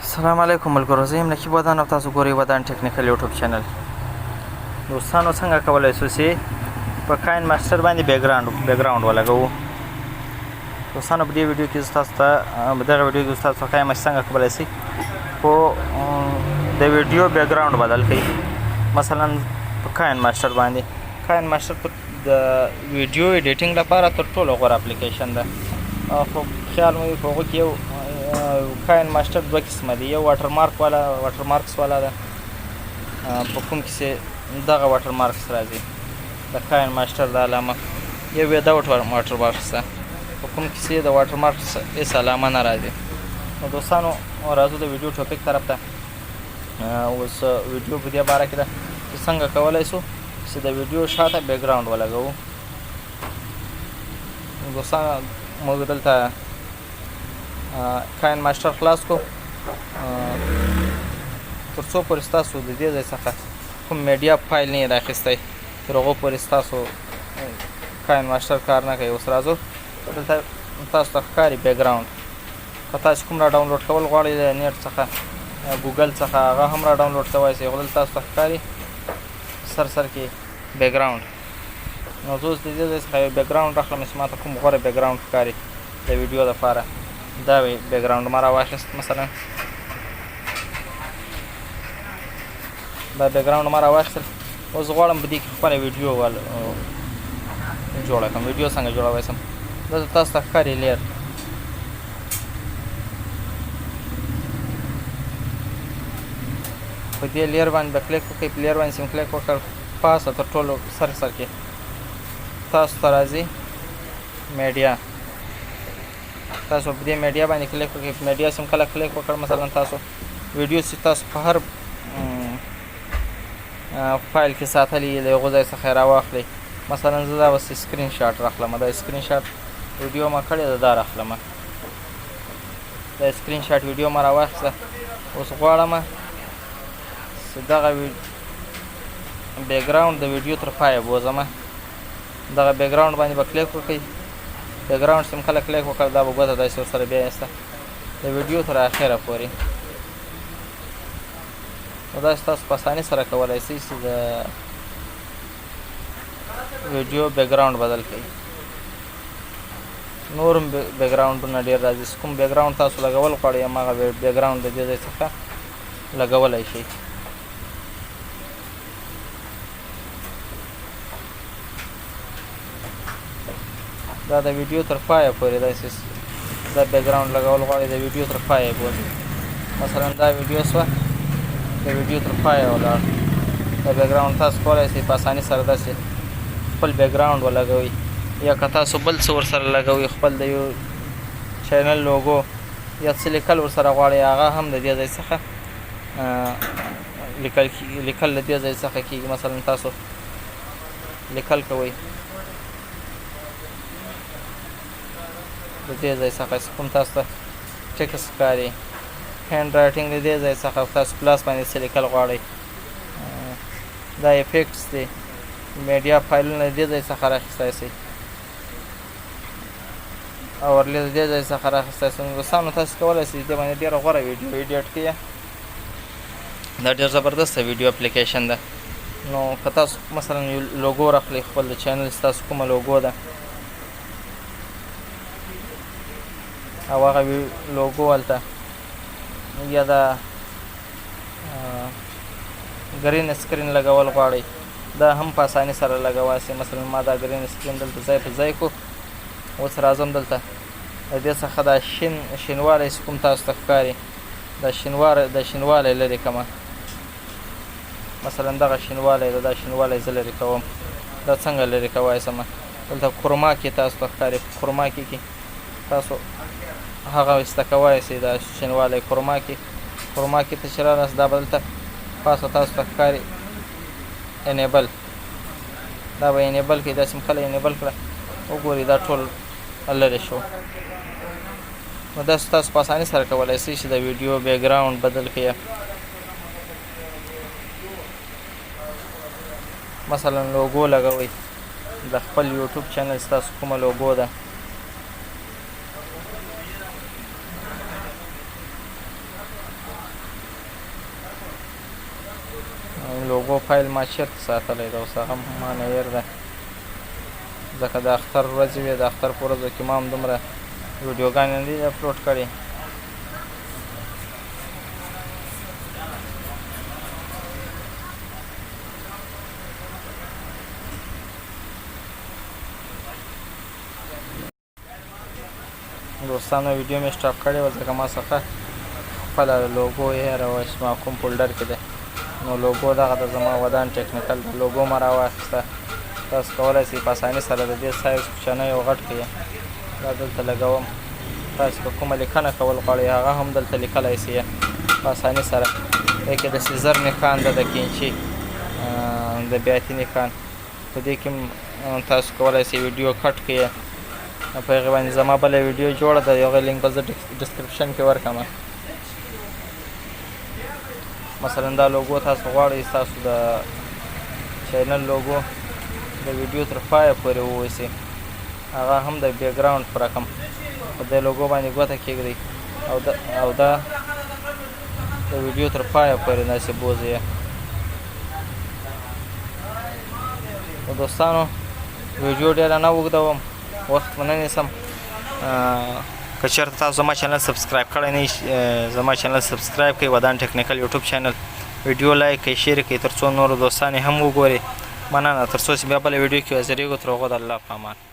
السلام علیکم ملګرو، زه یم نقیب ودان او تاسو ګورئ ودان ټیکنیکل یوټیوب چینل. دوستانو څنګه کولی شو چې په کاین ماسټر باندې بیکګراوند ولګوو. دوستانو په دې ویډیو کې زه تاسو ته دغه ویډیو کې تاسو ته ښایم چې څنګه کولی شئ په د ویډیو بیکګراوند بدل کړئ. مثلا په کاین ماسټر باندې کاین ماسټر د ویډیو ایډیټینګ لپاره تر ټولو غوره اپلیکیشن ده. خو خیال مو وي په هغو کې یو کاین ماسټر دوه قسمه دي، یو واټر مارکس والا ده. په کوم کې چې دغه واټر مارکس راځي د کاین ماسټر د علامه، یو وداوټ واټر مارکس ده په کوم کې چې د واټر مارکس هېڅ علامه نه راځي. نو دوستانو راځو د ویډیو ټاپک طرف ته. اوس ویډیو په دې باره کې ده چې څنګه کولی شو چې د ویډیو شاته بیکګراوند ولګوو. دوستانو موږ دلته کاین ماسټر خلاص کو تر څو پورې ستاسو د دې ځای څخه کوم میډیا فایل نه یې راخیستی، تر هغو پورې ستاسو کاین ماسټر کار نه کوي. اوس راځو دلته تاسو ته ښکاري بیکګراوند. که تاسو کوم را ډاونلوډ کول غواړئ د نیټ څخه ګوګل څخه، هغه هم را ډاونلوډ کولی شئ. دلته تاسو ته ښکاري سر کې بیکګراوند. نو زه اوس د دې ځای څخه یو بیکګراوند اخلم چې ما ته کوم غوره بیکګراوند ښکاري د ویډیو دپاره. دا بیکګراوند ما راواخیست، مثلا دا بیکګراوند ما راواخیستل. اوس غواړم په دې کې خپله ویډیو جوړه کړم. ویډیو څنګه جوړولی شم؟ دلته تاسو ته ښکاري لیر. په دې لیر باندې به کلیک وکړئ. په لیر باندې چې کلیک وکړ پاسه تر ټولو سر کې تاسو ته راځي میډیا. تاسو په دې میډیا باندې کلیک وکړئ. په میډیا چې کله کلیک وکړ، مثلا تاسو ویډیو چې تاسو په هر فایل کې ساتلی د هغو ځای څخه یې راواخلئ. مثلا زه دا اوس سکرین شاټ راخلم. دا سکرین شاټ ویډیو ما کړې ده، دا راخلم. دا سکرین شاټ ویډیو ما راواخیسته. اوس غواړم چې دغه بیکګراوند د ویډیو تر پایه بوځم. دغه بیکګراوند باندې به کلیک وکړئ. بیکګراوند چې کله کلیک وکړ دا به ګوته داسې ورسره بیایسته د ویډیو تر اخره پورې. نو داسې تاسو په اسانۍ سره کولی شئ چې د ویډیو بیکګراوند بدل کړئ. نور هم بیکګراوندونه ډېر راځي. چې کوم بیکګراوند تاسو لګول غواړئ هماغه بیکګراوند د دې ځای څخه لګولی شئ. دا د ویډیو تر پایه پورې داسې دا بیکګراوند لګول غواړئ د ویډیو تر پایه بولي. مثلا دا ویډیو شوه، د ویډیو تر پایه ولاړ. دا بیکګراوند تاسو کولی شئ په اسانۍ سره داسې خپل بیکګراوند ولګوئ، یا که تاسو بل څه ورسره لګوئ، خپل د یو چینل لوګو یا څه لیکل ورسره غواړئ، هغه هم د دې ځای څخه لیکل د دې ځای څخه کېږي. مثلا تاسو لیکل کوئ د دې ځای څخه چې کوم تاسو ته ټکس ښکاري، هینډ رایټینګ د دې ځای څخه تاسو پلاس باندې څه لیکل غواړئ. دا افیکټس دی، میډیا فایلونه د دې ځای څخه راخیستی شئ، اورلې د دې ځای څخه راخیستی شئ. دوستانو تاسو کولی شئ دې باندې ډېره غوره ویډیو ایډیټ کړئ. دا ډېر زبردسته ویډیو اپلیکیشن ده. نو که تاسو مثلا یو لوګو راخلئ، خپل د چینل چې تاسو کومه لوګو ده او هغه لوګو هلته یا د ګرین سکرین لګول غواړئ، دا هم په اسانۍ سره لګولی شئ. مثلا ما دا ګرین سکرین دلته ځای په ځای کړو. اوس راځم دلته د دې څخه دا شینوالی چې کوم تاسو ته ښکاري، دا شینوالی لرې کړمه. مثلا دغه شینوالی ده، دا شینوالی زه لرې کوم. دا څنګه لرې کولی شم؟ دلته کورما کې تاسو ته ښکاري. په کورما کې تاسو هغه ایسته کولی شئ. دا شینوالی کورما کې ته چې راغلاست، دا به دلته پاسه تاسو ته ښکاري انیبل. دا به انیبل کړئ. داسې کله انیبل کړه وګورئ دا ټول لرې شو. نو داسې تاسو په اسانۍ سره کولی شئ چې د ویډیو بیکګراوند بدل کړئ. مثلا لوګو لګوئ د خپل یوټیوب چینل چې تاسو کومه لوګو ده لوګو فایل ما چېرته ساتلی ده اوس هغه ما نه هېر ده ځکه د اختر ورځې وې د اختر په ورځو کې ما هم دومره ویډیوګانې نه دي اپلوډ کړي دوستانو ویډیو مې سټاپ کړې وه ځکه ما څخه خپله لوګو یې هېره وه چې ما کوم فولډر کې دی نو لوګو دغه د زما ودان ټیکنیکل لوګو ما راواخیسته تاسو کولی شئ په اسانۍ سره د دې سایز کوچنی او غټ کړئ دا دلته لګوم تاسو که کومه لیکنه کول غواړئ هغه هم دلته لیکلی شئ په اسانۍ سره دې کې د سیزر نښان ده د کینچي د بیاتي نښان په دې کې تاسو کولی شئ ویډیو کټ کړئ په هغې باندې زما بله ویډیو جوړه ده د هغې لینک به زه ډسکرپشن کې ورکړم مثلا دا لوګو تاسو غواړئ ستاسو د چینل لوګو د ویډیو تر پایه پورې وویسي هغه هم د بیکګراوند په رقم په دې لوګو باندې ګوته کېږدئ او دا د ویډیو تر پایه پورې داسې بوځئ نو دوستانو ویډیو ډېره نه اوږدوم وخت ونه نیسم که چېرته تاسو زما چینل سبسکرایب کړی نه زما چینل سبسکرایب کړئ ودان ټیکنیکل یوټیوب چینل ویډیو لایک کړئ شیر کړئ تر څو نورو دوستان یې هم وګوري مننه تر څو چې بیا بله ویډیو کې حاضرېږو تر هغو د الله په امان